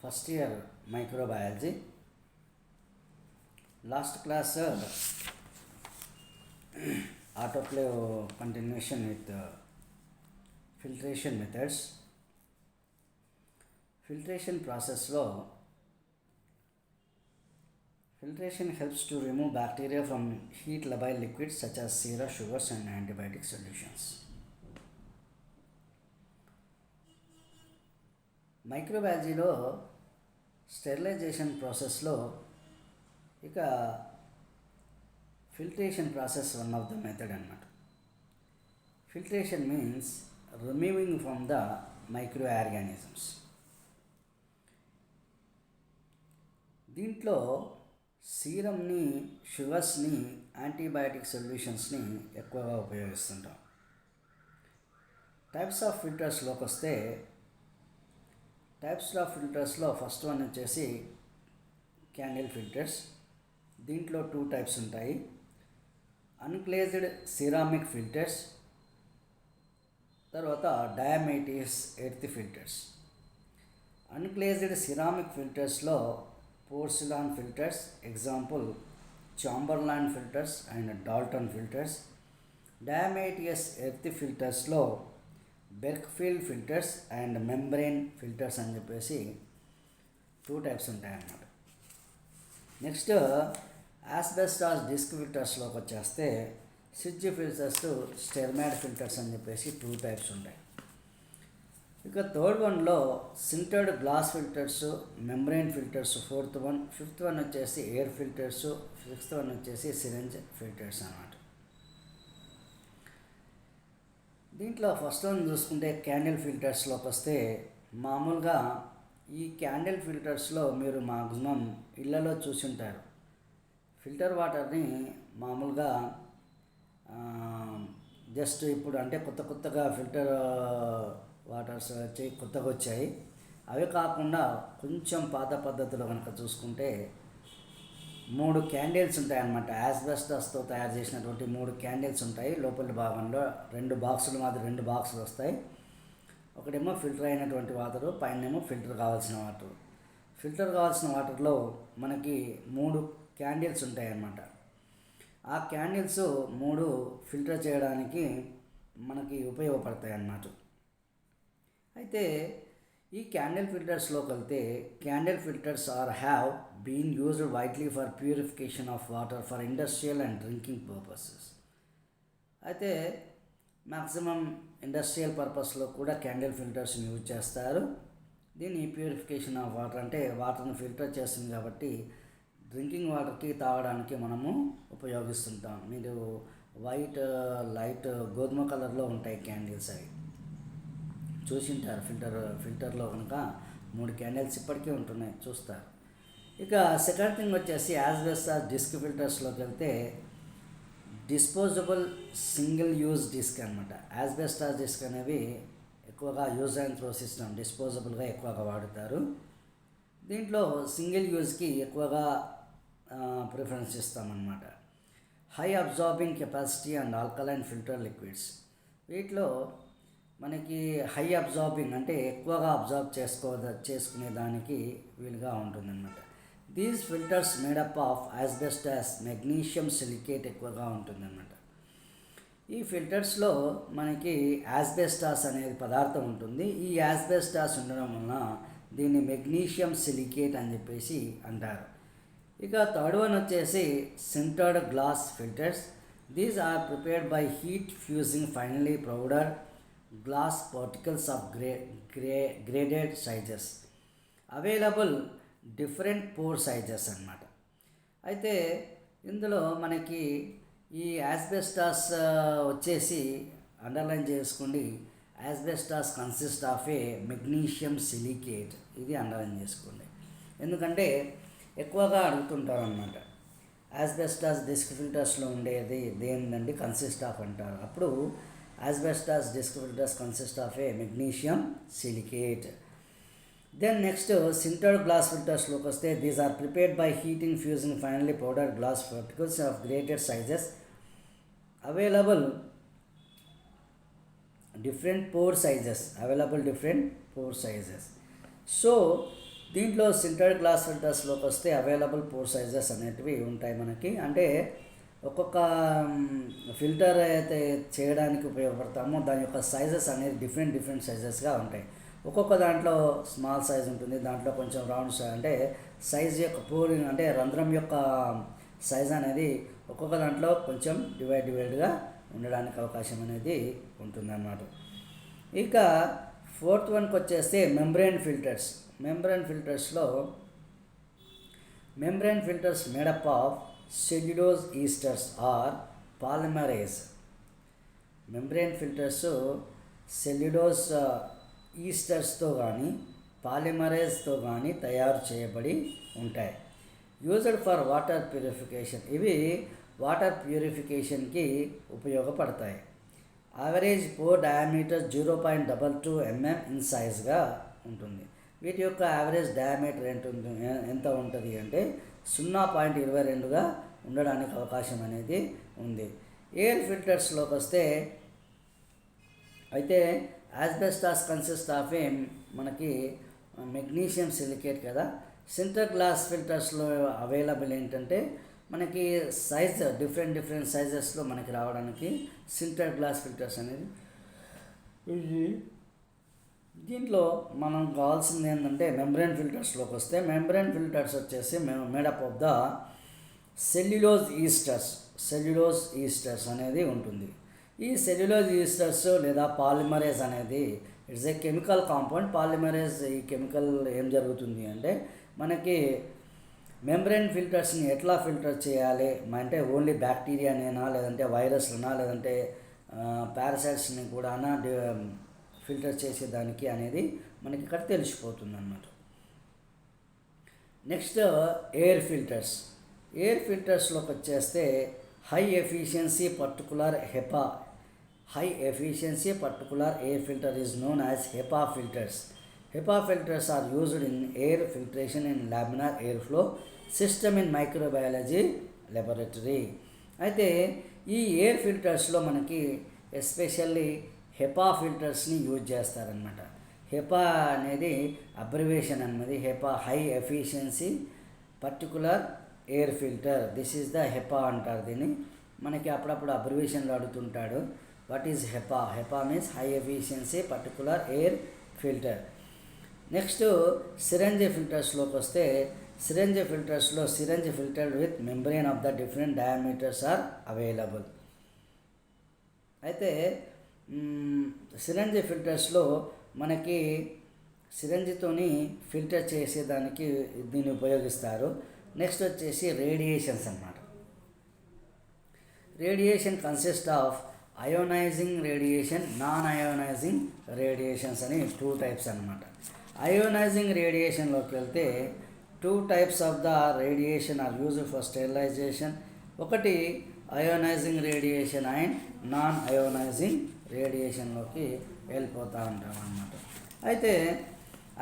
First year microbiology. Last class autoclave continuation with filtration methods. Filtration process లో filtration helps to remove bacteria from heat labile liquids such as sera, sugars and antibiotic solutions. మైక్రోబయాలజీలో sterilization ప్రాసెస్లో ఇక filtration process one of the method అన్నమాట. Filtration means removing from the microorganisms. దీంట్లో సీరమ్ని, షుగర్స్ని, antibiotic సొల్యూషన్స్ని ఎక్కువగా ఉపయోగిస్తుంటాం. Types of ఫిల్టర్స్లోకి వస్తే types of ఫిల్టర్స్లో ఫస్ట్ వన్ వచ్చేసి క్యాండిల్ ఫిల్టర్స్. దీంట్లో 2 టైప్స్ ఉంటాయి. అన్గ్లేజ్డ్ సిరామిక్ ఫిల్టర్స్, తర్వాత diatomaceous earth filters. Unglazed ceramic ఫిల్టర్స్లో porcelain filters, example Chamberland filters and Doulton filters. Diatomaceous earth ఫిల్టర్స్లో Berkefeld filters and membrane filters అని చెప్పేసి 2 టైప్స్ ఉంటాయన్నమాట. నెక్స్ట్ ఆస్బెస్టాస్ డిస్క్ ఫిల్టర్స్లోకి వచ్చేస్తే సిడ్జ్ ఫిల్టర్స్, స్టెర్మాడ్ ఫిల్టర్స్ అని చెప్పేసి 2 టైప్స్ ఉంటాయి. ఇక థర్డ్ వన్లో sintered glass filters, membrane filters fourth one. Fifth one వచ్చేసి ఎయిర్ ఫిల్టర్స్, సిక్స్త్ వన్ వచ్చేసి సిరెంజ్ ఫిల్టర్స్ అన్నమాట. దీంట్లో ఫస్ట్ వన్ చూసుకుంటే క్యాండిల్ ఫిల్టర్స్లోకి వస్తే మామూలుగా ఈ క్యాండిల్ ఫిల్టర్స్లో మీరు మ్యాక్సిమం ఇళ్లలో చూసుంటారు. ఫిల్టర్ వాటర్ని మామూలుగా జస్ట్ ఇప్పుడు అంటే కొత్తగా ఫిల్టర్ వాటర్స్ కొత్తగా వచ్చాయి. అవి కాకుండా కొంచెం పాత పద్ధతిలో కనుక చూసుకుంటే 3 క్యాండిల్స్ ఉంటాయి అన్నమాట. యాస్బెస్టాస్తో తయారు చేసినటువంటి 3 క్యాండిల్స్ ఉంటాయి. లోపలి భాగంలో 2 బాక్సులు వస్తాయి. ఒకటేమో ఫిల్టర్ అయినటువంటి వాటరు, పైనేమో ఫిల్టర్ కావాల్సిన వాటర్. ఫిల్టర్ కావాల్సిన వాటర్లో మనకి 3 క్యాండిల్స్ ఉంటాయి అన్నమాట. ఆ క్యాండిల్స్ 3 ఫిల్టర్ చేయడానికి మనకి ఉపయోగపడతాయి అన్నమాట. అయితే ఈ క్యాండిల్ ఫిల్టర్స్లోకి వెళ్తే candle filters have been used widely for purification of water for industrial and drinking purposes. అయితే మ్యాక్సిమం ఇండస్ట్రియల్ పర్పస్లో కూడా క్యాండిల్ ఫిల్టర్స్ని యూజ్ చేస్తారు. దీన్ని ప్యూరిఫికేషన్ ఆఫ్ వాటర్ అంటే వాటర్ని ఫిల్టర్ చేస్తుంది కాబట్టి డ్రింకింగ్ వాటర్కి తాగడానికి మనము ఉపయోగిస్తుంటాం. మీరు వైట్ లైట్ గోధుమ కలర్లో ఉంటాయి క్యాండిల్స్, అవి చూసింటారు. ఫిల్టర్లో కనుక 3 క్యాండిల్స్ ఇప్పటికీ ఉంటున్నాయి, చూస్తారు. ఇక సెకండ్ థింగ్ వచ్చేసి యాస్బెస్టాస్ డిస్క్ ఫిల్టర్స్లోకి వెళ్తే డిస్పోజబుల్ సింగిల్ యూజ్ డిస్క్ అనమాట. యాస్బెస్టాస్ డిస్క్ అనేవి ఎక్కువగా యూజ్ అండ్ త్రో సిస్టమ్, డిస్పోజబుల్గా ఎక్కువగా వాడుతారు. దీంట్లో సింగిల్ యూజ్కి ఎక్కువగా ప్రిఫరెన్స్ ఇస్తామన్నమాట. High absorbing capacity and alkaline filter liquids. వీటిలో మనకి హై అబ్జార్బింగ్ అంటే ఎక్కువగా అబ్జార్బ్ చేసుకునే దానికి వీలుగా ఉంటుందన్నమాట. These filters made up of asbestos magnesium silicate ఎక్కువగా ఉంటుందన్నమాట. ఈ ఫిల్టర్స్లో మనకి యాస్బెస్టాస్ అనేది పదార్థం ఉంటుంది. ఈ యాస్బెస్టాస్ ఉండడం వలన దీన్ని మెగ్నీషియం సిలికేట్ అని చెప్పేసి అంటారు. ఇక థర్డ్ వన్ వచ్చేసి sintered glass filters. These are prepared by heat fusing finally powder glass particles of graded sizes available different pore sizes అన్నమాట. అయితే ఇందులో మనకి ఈ యాస్బెస్టాస్ వచ్చేసి అండర్లైన్ చేసుకోండి. Asbestos consist of a magnesium silicate. ఇది అండర్లైన్ చేసుకోండి, ఎందుకంటే ఎక్కువగా అడుగుతుంటారు అన్నమాట. యాస్బెస్టాస్ డిస్క్ ఫిల్టర్స్లో ఉండేది దేనిదండి కన్సిస్ట్ ఆఫ్ అంటారు. అప్పుడు asbestos disc filters consist of a magnesium silicate. Then next sintered glass ఫిల్టర్స్లోకి వస్తే these are prepared by heating fusing finally powder glass particles of graded sizes available different pore sizes. So దీంట్లో sintered glass ఫిల్టర్స్లోకి వస్తే available 4 sizes అనేటివి ఉంటాయి మనకి. అంటే ఒక్కొక్క ఫిల్టర్ అయితే చేయడానికి ఉపయోగపడతామో దాని యొక్క సైజెస్ అనేది డిఫరెంట్ సైజెస్గా ఉంటాయి. ఒక్కొక్క దాంట్లో స్మాల్ సైజ్ ఉంటుంది, దాంట్లో కొంచెం రౌండ్ సైజ్ అంటే సైజ్ యొక్క పూరింగ్ అంటే రంధ్రం యొక్క సైజ్ అనేది ఒక్కొక్క దాంట్లో కొంచెం డివైడ్గా ఉండడానికి అవకాశం అనేది ఉంటుందన్నమాట. ఇక ఫోర్త్ వన్కి వచ్చేస్తే membrane filters. Membrane filters made up of cellulose esters or polymerase. Membrane filters cellulose ఈస్టర్స్తో కానీ పాలిమరేజ్తో కానీ తయారు చేయబడి ఉంటాయి. Used for water purification. ఇవి వాటర్ ప్యూరిఫికేషన్కి ఉపయోగపడతాయి. Average pore diameter 0.22 mm in సైజ్గా ఉంటుంది. వీటి యొక్క యావరేజ్ డయామీటర్ ఎంత ఉంటుంది అంటే 0.22గా ఉండడానికి అవకాశం అనేది ఉంది. ఎయిర్ ఫిల్టర్స్లోకి వస్తే అయితే యాస్బెస్టాస్ కన్సిస్ట్ ఆఫ్ మనకి మెగ్నీషియం సిలికేట్ కదా. సింటర్ గ్లాస్ ఫిల్టర్స్లో అవైలబుల్ ఏంటంటే మనకి సైజ్ డిఫరెంట్ సైజెస్లో మనకి రావడానికి సింటర్ గ్లాస్ ఫిల్టర్స్ అనేది. దీంట్లో మనం కావాల్సింది ఏంటంటే మెంబ్రేన్ ఫిల్టర్స్లోకి వస్తే మెంబ్రేన్ ఫిల్టర్స్ వచ్చేసి మేడప్ ఆఫ్ ద సెల్యులోజ్ ఈస్టర్స్ అనేది ఉంటుంది. ఈ సెల్యులోజ్ ఈస్టర్స్ లేదా పాలిమరేజ్ అనేది it's a chemical compound. Polymerase ఈ కెమికల్ ఏం జరుగుతుంది అంటే మనకి మెంబ్రేన్ ఫిల్టర్స్ని ఎట్లా ఫిల్టర్ చేయాలి అంటే ఓన్లీ బ్యాక్టీరియానేనా లేదంటే వైరస్లనా లేదంటే పారాసైట్స్ని కూడా ఫిల్టర్ చేసేదానికి అనేది మనకి ఇక్కడ తెలిసిపోతుంది అన్నమాట. నెక్స్ట్ ఎయిర్ ఫిల్టర్స్లోకి వచ్చేస్తే high efficiency particular air filter is known as HEPA filters. HEPA filters are used in air filtration in laminar airflow system in microbiology laboratory. అయితే ఈ ఎయిర్ ఫిల్టర్స్లో మనకి ఎస్పెషల్లీ HEPA ఫిల్టర్స్ని యూజ్ చేస్తారనమాట. HEPA అనేది abbreviation అన్నది. HEPA high efficiency particular air filter, this is the HEPA అంటారు దీన్ని. మనకి అప్పుడప్పుడు అబ్రివేషన్లో అడుగుతుంటాడు what is HEPA. HEPA means high efficiency particular air filter. Next syringe ఫిల్టర్స్లోకి వస్తే syringe filtered with membrane of the different diameters are available. అయితే syringe ఫిల్టర్స్లో మనకి సిరంజితోని ఫిల్టర్ చేసేదానికి దీన్ని ఉపయోగిస్తారు. నెక్స్ట్ వచ్చేసి రేడియేషన్స్ అన్నమాట. Radiation consist of ionizing radiation, non ionizing radiations అని 2 టైప్స్ అన్నమాట. అయోనైజింగ్ రేడియేషన్లోకి వెళ్తే 2 types of the radiation are used for sterilization. ఒకటి ionizing radiation and non ionizing రేడియేషన్లోకి వెళ్ళిపోతూ ఉంటాం అన్నమాట. అయితే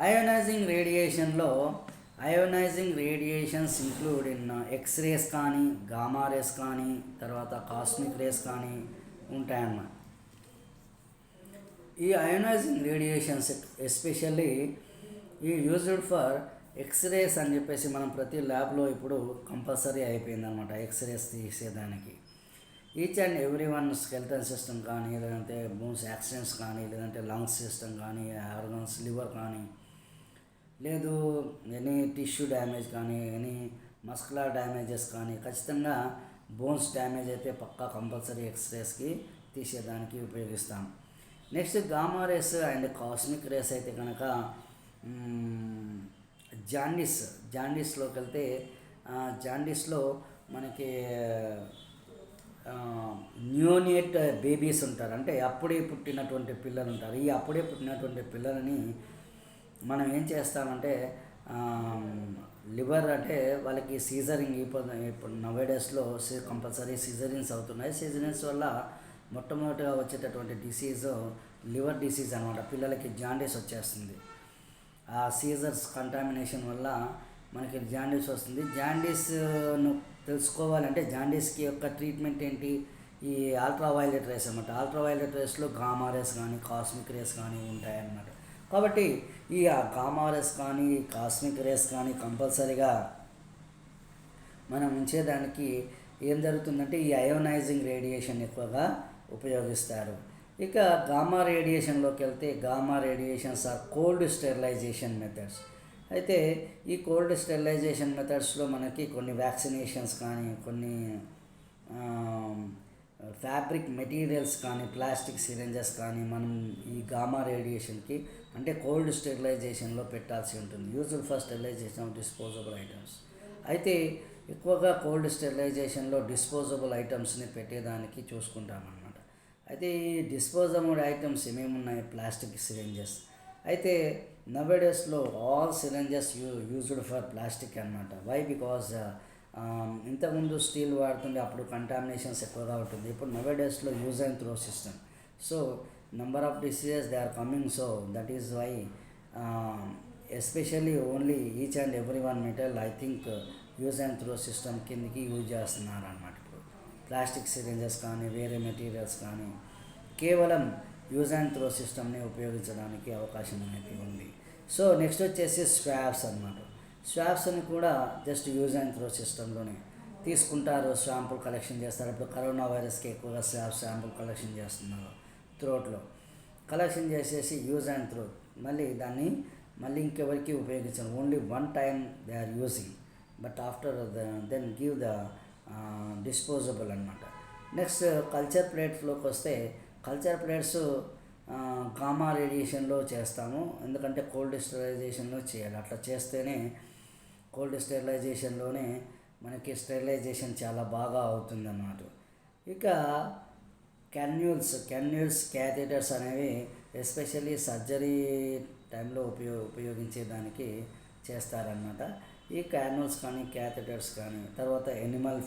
ionizing radiations include in X rays కానీ, గామా రేస్ కానీ, తర్వాత కాస్మిక్ రేస్ కానీ ఉంటాయన్నమాట. ఈ అయోనైజింగ్ రేడియేషన్స్ ఎస్పెషల్లీ ఈ యూజ్డ్ ఫర్ ఎక్స్రేస్ అని చెప్పేసి మనం ప్రతి ల్యాబ్లో ఇప్పుడు కంపల్సరీ అయిపోయిందనమాట ఎక్స్రేస్ తీసేదానికి. Each and every one skeleton system కానీ, లేదంటే బోన్స్ యాక్సిడెంట్స్ కానీ, లేదంటే లంగ్స్ సిస్టమ్ కానీ, ఆర్గన్స్ లివర్ కానీ, లేదు ఎనీ టిష్యూ డ్యామేజ్ కానీ, ఎనీ మస్కులర్ డ్యామేజెస్ కానీ, ఖచ్చితంగా బోన్స్ డ్యామేజ్ అయితే పక్కా కంపల్సరీ ఎక్స్రేస్కి తీసేదానికి ఉపయోగిస్తాం. Next gamma rays and cosmic race అయితే కనుక జాండీస్లోకి వెళ్తే జాండీస్లో మనకి న్యూనేట్ బేబీస్ ఉంటారు, అంటే అప్పుడే పుట్టినటువంటి పిల్లలు ఉంటారు. ఈ అప్పుడే పుట్టినటువంటి పిల్లలని మనం ఏం చేస్తామంటే లివర్ అంటే వాళ్ళకి సీజరింగ్ ఇప్పుడు నవేడేస్లో కంపల్సరీ సీజరింగ్స్ అవుతున్నాయి. సీజరింగ్స్ వల్ల మొట్టమొదటిగా వచ్చేటటువంటి డిసీజ్ లివర్ డిసీజ్ అనమాట. పిల్లలకి జాండీస్ వచ్చేస్తుంది. ఆ సీజర్స్ కంటామినేషన్ వల్ల మనకి జాండీస్ వస్తుంది. జాండీస్ను తెలుసుకోవాలంటే జాండీస్కి యొక్క ట్రీట్మెంట్ ఏంటి, ఈ అల్ట్రావైలెట్ రేస్ అనమాట. అల్ట్రావైలెట్ రేస్లో గామా రేస్ కానీ, కాస్మిక్ రేస్ కానీ ఉంటాయన్నమాట. కాబట్టి ఈ గామా రేస్ కానీ కాస్మిక్ రేస్ కానీ కంపల్సరీగా మనం ఉంచేదానికి ఏం జరుగుతుందంటే ఈ అయోనైజింగ్ రేడియేషన్ ఎక్కువగా ఉపయోగిస్తారు. ఇక గామా రేడియేషన్లోకి వెళ్తే gamma radiations are cold sterilization methods. అయితే ఈ కోల్డ్ స్టెరిలైజేషన్ మెథడ్స్లో మనకి కొన్ని వ్యాక్సినేషన్స్ కానీ కొన్ని ఫ్యాబ్రిక్ మెటీరియల్స్ కానీ ప్లాస్టిక్ సిరింజెస్ కానీ మనం ఈ గామా రేడియేషన్కి అంటే కోల్డ్ స్టెరిలైజేషన్లో పెట్టాల్సి ఉంటుంది. Used for sterilization of disposable items. అయితే ఎక్కువగా కోల్డ్ స్టెరిలైజేషన్లో డిస్పోజబుల్ ఐటమ్స్ని పెట్టేదానికి చూసుకుంటామన్నమాట. అయితే ఈ డిస్పోజబుల్ ఐటమ్స్ ఏమేమి ఉన్నాయి? Plastic syringes. అయితే నవేడేస్లో all syringes used for plastic అనమాట. వై? బికాజ్ ఇంతకుముందు స్టీల్ వాడుతుండే, అప్పుడు కంటామినేషన్స్ ఎక్కువగా ఉంటుంది. ఇప్పుడు నవేడేస్లో use and throw system. So number of diseases they are coming. So that is why especially only each and every one metal I think use and throw system కిందకి use చేస్తున్నారు అన్నమాట. ఇప్పుడు ప్లాస్టిక్ సిరింజెస్ కానీ వేరే materials కానీ కేవలం use and throw సిస్టమ్ని ఉపయోగించడానికి అవకాశం అనేది ఉంది. సో నెక్స్ట్ వచ్చేసి స్వాబ్స్ అన్నమాట. స్వాబ్స్ని కూడా జస్ట్ యూజ్ అండ్ త్రో సిస్టంలోనే తీసుకుంటారు, శాంపుల్ కలెక్షన్ చేస్తారు. ఇప్పుడు కరోనా వైరస్కి ఎక్కువగా శాంపుల్ కలెక్షన్ చేస్తున్నారు. త్రోట్లో కలెక్షన్ చేసేసి యూజ్ అండ్ త్రో దాన్ని మళ్ళీ ఇంకెవరికి ఉపయోగించరు. Only one time they are using, but after then give the disposable అనమాట. నెక్స్ట్ కల్చర్ ప్లేట్స్లోకి వస్తే కల్చర్ ప్లేట్స్ గామా రేడియేషన్లో చేస్తాము. ఎందుకంటే కోల్డ్ స్టెరిలైజేషన్లో చేయాలి. అట్లా చేస్తేనే కోల్డ్ స్టెరిలైజేషన్లోనే మనకి స్టెరిలైజేషన్ చాలా బాగా అవుతుంది అన్నమాట. ఇక క్యాన్యూల్స్ క్యాథెటర్స్ అనేవి ఎస్పెషల్లీ సర్జరీ టైంలో ఉపయోగించేదానికి చేస్తారన్నమాట. ఈ క్యాన్యూల్స్ కానీ క్యాథెటర్స్ కానీ. తర్వాత ఎనిమల్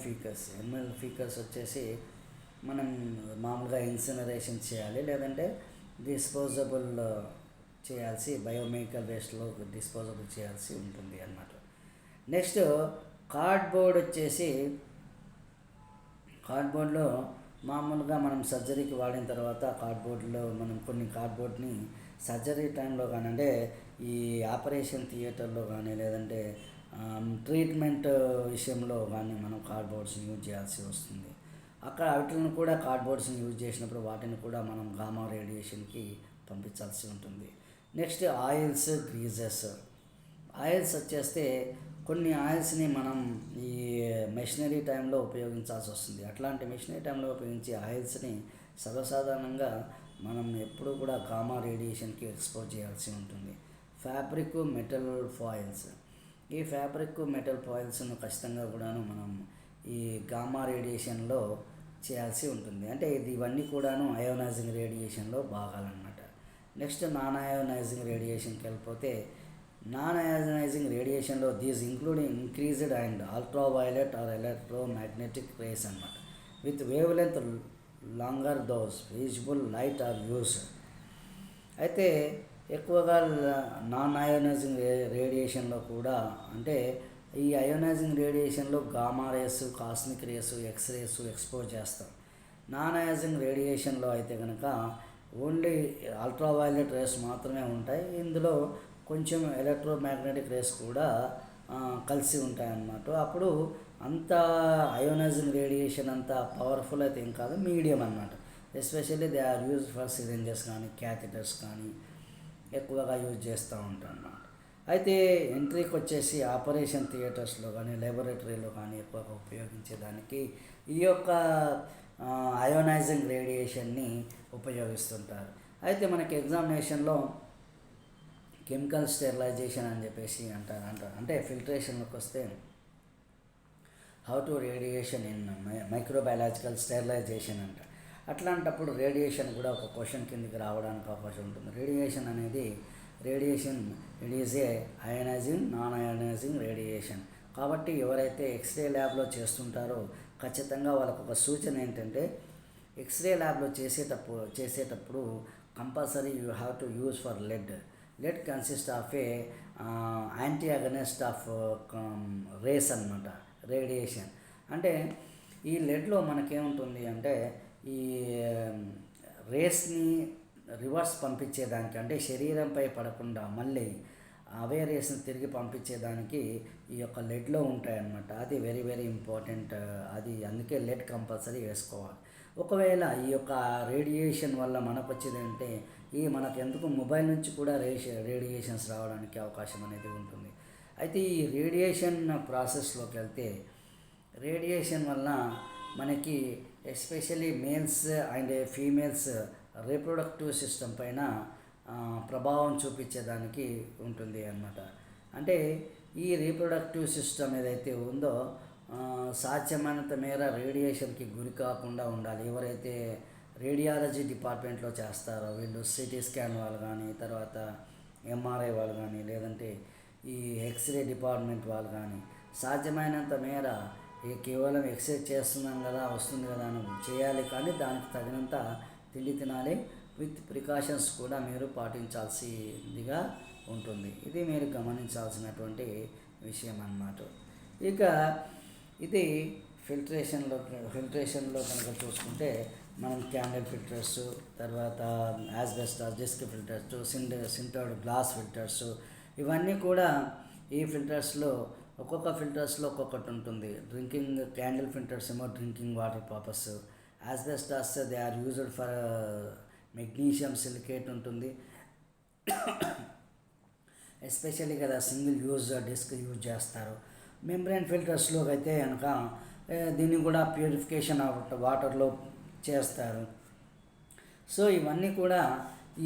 ఫీకర్స్ వచ్చేసి మనం మామూలుగా ఇన్సినరేషన్ చేయాలి, లేదంటే డిస్పోజబుల్ చేయాల్సి బయోమెడికల్ వేస్ట్లో డిస్పోజబుల్ చేయాల్సి ఉంటుంది అన్నమాట. నెక్స్ట్ కార్డ్బోర్డ్ వచ్చేసి కార్డ్బోర్డ్లో మామూలుగా మనం సర్జరీకి వాడిన తర్వాత కార్డ్బోర్డ్లో మనం కొన్ని కార్డ్బోర్డ్ని సర్జరీ టైంలో కానీ అంటే ఈ ఆపరేషన్ థియేటర్లో కానీ లేదంటే ట్రీట్మెంట్ విషయంలో కానీ మనం కార్డ్బోర్డ్స్ని యూజ్ చేయాల్సి వస్తుంది. అక్కడ వాటిని కూడా కార్డ్బోర్డ్స్ని యూజ్ చేసినప్పుడు వాటిని కూడా మనం గామా రేడియేషన్కి పంపించాల్సి ఉంటుంది. Next oils, గ్రీజెస్. ఆయిల్స్ వచ్చేస్తే కొన్ని ఆయిల్స్ని మనం ఈ మెషినరీ టైంలో ఉపయోగించాల్సి వస్తుంది. అట్లాంటి మెషినరీ టైంలో ఉపయోగించే ఆయిల్స్ని సర్వసాధారణంగా మనం ఎప్పుడు కూడా గామా రేడియేషన్కి ఎక్స్పోజ్ చేయాల్సి ఉంటుంది. Fabric, metal foils. ఈ ఫ్యాబ్రిక్, మెటల్ ఫాయిల్స్ను ఖచ్చితంగా కూడాను మనం ఈ గామా రేడియేషన్లో చేయాల్సి ఉంటుంది. అంటే ఇవన్నీ కూడాను అయోనైజింగ్ రేడియేషన్లో భాగాలన్నమాట. నెక్స్ట్ నాన్ అయోనైజింగ్ రేడియేషన్కి వెళ్ళిపోతే నాన్ అయోనైజింగ్ రేడియేషన్లో these including increased and ultraviolet or electromagnetic rays అన్నమాట. With wavelength longer those visible light are use. అయితే ఎక్కువగా నాన్ అయోనైజింగ్ రేడియేషన్లో కూడా అంటే ఈ అయోనైజింగ్ రేడియేషన్లో gamma rays, cosmic rays, X rays expose చేస్తాం. నాన్ అయోనైజింగ్ రేడియేషన్లో అయితే కనుక ఓన్లీ అల్ట్రావైలెట్ రేస్ మాత్రమే ఉంటాయి. ఇందులో కొంచెం ఎలక్ట్రోమాగ్నెటిక్ రేస్ కూడా కలిసి ఉంటాయన్నమాట. అప్పుడు అంత అయోనైజింగ్ రేడియేషన్ అంత పవర్ఫుల్ అయితే ఏం కాదు, మీడియం అన్నమాట. Especially they are use for syringes కానీ క్యాథెటర్స్ కానీ ఎక్కువగా యూజ్ చేస్తూ ఉంటాం అన్నమాట. అయితే ఎంట్రీకి వచ్చేసి ఆపరేషన్ థియేటర్స్లో కానీ లాబొరేటరీలో కానీ ఎక్కువగా ఉపయోగించేదానికి ఈ యొక్క అయోనైజింగ్ రేడియేషన్ని ఉపయోగిస్తుంటారు. అయితే మనకి ఎగ్జామినేషన్లో కెమికల్ స్టెరిలైజేషన్ అని చెప్పేసి అంటారు. అంటే ఫిల్ట్రేషన్లోకి వస్తే how to radiation in microbiological sterilization అంట. అట్లాంటప్పుడు రేడియేషన్ కూడా ఒక క్వశ్చన్ కిందకి రావడానికి అవకాశం ఉంటుంది. Radiation it is a ionizing, non ionizing radiation. కాబట్టి ఎవరైతే ఎక్స్రే ల్యాబ్లో చేస్తుంటారో ఖచ్చితంగా వాళ్ళకు ఒక సూచన ఏంటంటే ఎక్స్రే ల్యాబ్లో చేసేటప్పుడు compulsory you have to use for lead consist of a anti of rays అన్నమాట, రేడియేషన్. అంటే ఈ లెడ్లో మనకేముంటుంది అంటే ఈ రేస్ని రివర్స్ పంపించేదానికి, అంటే శరీరంపై పడకుండా మళ్ళీ అవే రేస్ని తిరిగి పంపించేదానికి ఈ యొక్క లెడ్లో ఉంటాయన్నమాట. అది వెరీ వెరీ ఇంపార్టెంట్. అది అందుకే లెడ్ కంపల్సరీ వేసుకోవాలి. ఒకవేళ ఈ యొక్క రేడియేషన్ వల్ల మనకు వచ్చేది అంటే మనకు ఎందుకు మొబైల్ నుంచి కూడా రేడియేషన్స్ రావడానికి అవకాశం అనేది ఉంటుంది. అయితే ఈ రేడియేషన్ ప్రాసెస్లోకి వెళ్తే రేడియేషన్ వల్ల మనకి especially males and females reproductive system పైన ప్రభావం చూపించేదానికి ఉంటుంది అన్నమాట. అంటే ఈ రీప్రొడక్టివ్ సిస్టమ్ ఏదైతే ఉందో సాధ్యమైనంత మేర రేడియేషన్కి గురి కాకుండా ఉండాలి. ఎవరైతే రేడియాలజీ డిపార్ట్మెంట్లో చేస్తారో వీళ్ళు సిటీ స్కాన్ వాళ్ళు కానీ, తర్వాత ఎంఆర్ఐ వాళ్ళు కానీ, లేదంటే ఈ ఎక్స్రే డిపార్ట్మెంట్ వాళ్ళు కానీ సాధ్యమైనంత మేర కేవలం ఎక్సర్సైజ్ చేస్తున్నాం కదా వస్తుంది కదా అని చేయాలి, కానీ దానికి తగినంత తిండి తినాలి. విత్ ప్రికాషన్స్ కూడా మీరు పాటించాల్సిందిగా ఉంటుంది. ఇది మీరు గమనించాల్సినటువంటి విషయం అన్నమాట. ఇక ఇది ఫిల్ట్రేషన్లో కనుక చూసుకుంటే మనం క్యాండిల్ ఫిల్టర్స్, తర్వాత asbestos disc filters, sintered glass filters, ఇవన్నీ కూడా ఈ ఫిల్టర్స్లో ఒక్కొక్క ఫిల్టర్స్లో ఒక్కొక్కటి ఉంటుంది. క్యాండిల్ ఫిల్టర్స్ ఏమో drinking water purpose, asbestos they are used for magnesium silicate ఉంటుంది. ఎస్పెషల్లీ కదా సింగిల్ యూజ్ డిస్క్ యూజ్ చేస్తారు. మెంబ్రెయిన్ ఫిల్టర్స్లో అయితే కనుక దీన్ని కూడా ప్యూరిఫికేషన్ వాటర్లో చేస్తారు. సో ఇవన్నీ కూడా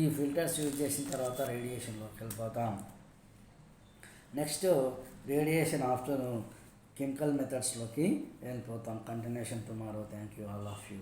ఈ ఫిల్టర్స్ యూజ్ చేసిన తర్వాత రేడియేషన్లోకి వెళ్ళిపోతాం. నెక్స్ట్ రేడియేషన్ ఆఫ్టర్ కెమికల్ మెథడ్స్లోకి వెళ్ళిపోతాం. Continuation tomorrow. Thank you all of you.